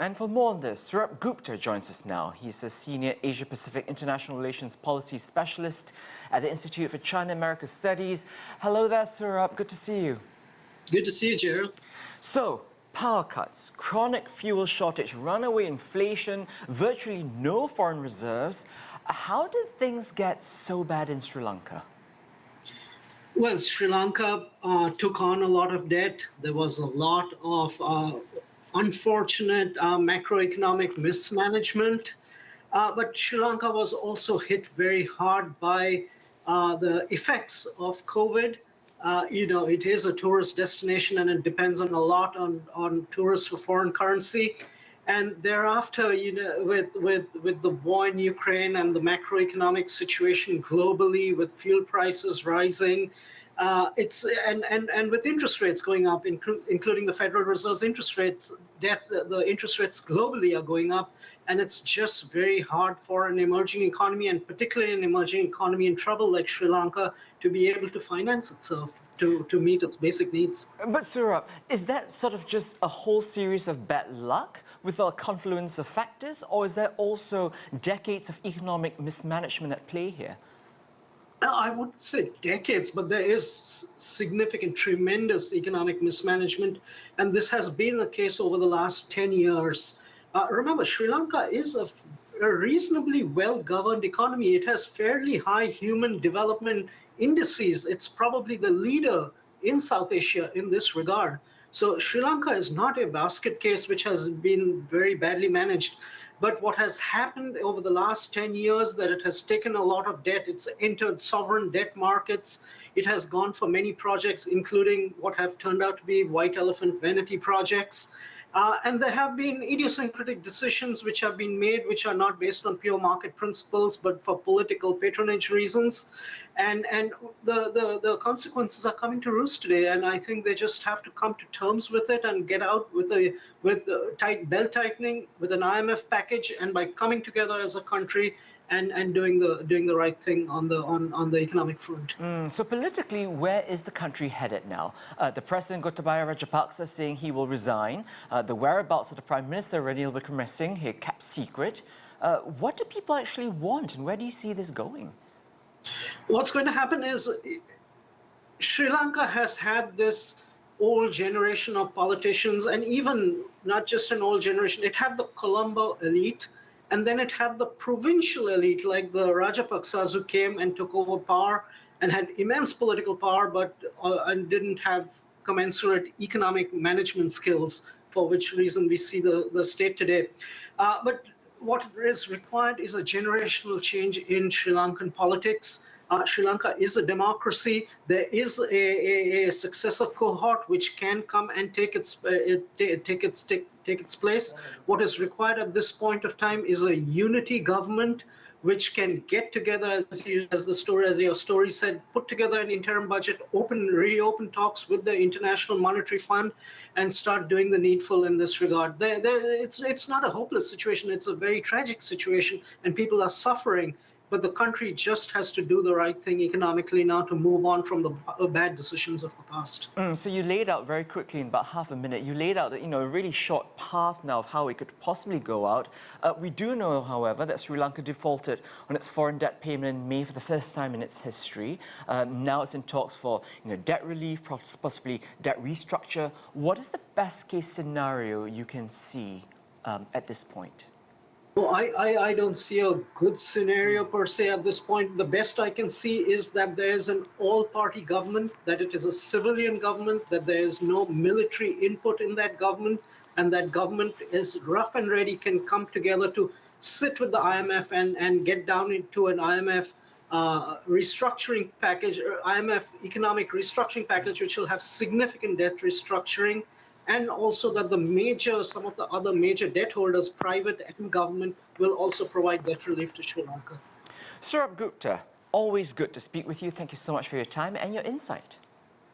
And for more on this, Sourabh Gupta joins us now. He's a senior Asia-Pacific International Relations Policy Specialist at the Institute for China-America Studies. Hello there, Sourabh. Good to see you. Good to see you, Gerald. So, power cuts, chronic fuel shortage, runaway inflation, virtually no foreign reserves. How did things get so bad in Sri Lanka? Well, Sri Lanka took on a lot of debt. There was a lot of unfortunate macroeconomic mismanagement. But Sri Lanka was also hit very hard by the effects of COVID. It is a tourist destination and it depends on a lot on tourists for foreign currency. And thereafter, with the war in Ukraine and the macroeconomic situation globally, with fuel prices rising, and with interest rates going up, including the Federal Reserve's interest rates, the interest rates globally are going up, and it's just very hard for an emerging economy, and particularly an emerging economy in trouble like Sri Lanka, to be able to finance itself to meet its basic needs. But Sourabh, is that sort of just a whole series of bad luck with a confluence of factors, or is there also decades of economic mismanagement at play here? I wouldn't say decades, but there is significant, tremendous economic mismanagement, and this has been the case over the last 10 years. Remember, Sri Lanka is a reasonably well-governed economy. It has fairly high human development indices. It's probably the leader in South Asia in this regard. So Sri Lanka is not a basket case which has been very badly managed. But what has happened over the last 10 years, that it has taken a lot of debt. It's entered sovereign debt markets. It has gone for many projects, including what have turned out to be white elephant vanity projects. And there have been idiosyncratic decisions which have been made, which are not based on pure market principles, but for political patronage reasons. And the consequences are coming to roost today. And I think they just have to come to terms with it and get out with tight belt tightening, with an IMF package, and by coming together as a country and doing the right thing on the economic front. So politically, where is the country headed now? The President Gotabaya Rajapaksa saying he will resign. The whereabouts of the Prime Minister Ranil Wickremesinghe kept secret. What do people actually want, and where do you see this going? What's going to happen is Sri Lanka has had this old generation of politicians, and even not just an old generation. It had the Colombo elite. And then it had the provincial elite, like the Rajapaksas, who came and took over power and had immense political power, but and didn't have commensurate economic management skills, for which reason we see the state today. But what is required is a generational change in Sri Lankan politics. Sri Lanka is a democracy. There is a successor cohort which can come and take its place. What is required at this point of time is a unity government which can get together, as your story said, put together an interim budget, reopen talks with the International Monetary Fund, and start doing the needful in this regard. It's not a hopeless situation. It's a very tragic situation, and people are suffering. But the country just has to do the right thing economically now to move on from the bad decisions of the past. So you laid out very quickly in about half a minute, you laid out a really short path now of how it could possibly go out. We do know, however, that Sri Lanka defaulted on its foreign debt payment in May for the first time in its history. Now it's in talks for debt relief, possibly debt restructure. What is the best case scenario you can see at this point? Well, I don't see a good scenario per se at this point. The best I can see is that there is an all-party government, that it is a civilian government, that there is no military input in that government, and that government is rough and ready, can come together to sit with the IMF and get down into an IMF restructuring package, IMF economic restructuring package, which will have significant debt restructuring. And also that some of the other major debt holders, private and government, will also provide debt relief to Sri Lanka. Sourabh Gupta, always good to speak with you. Thank you so much for your time and your insight.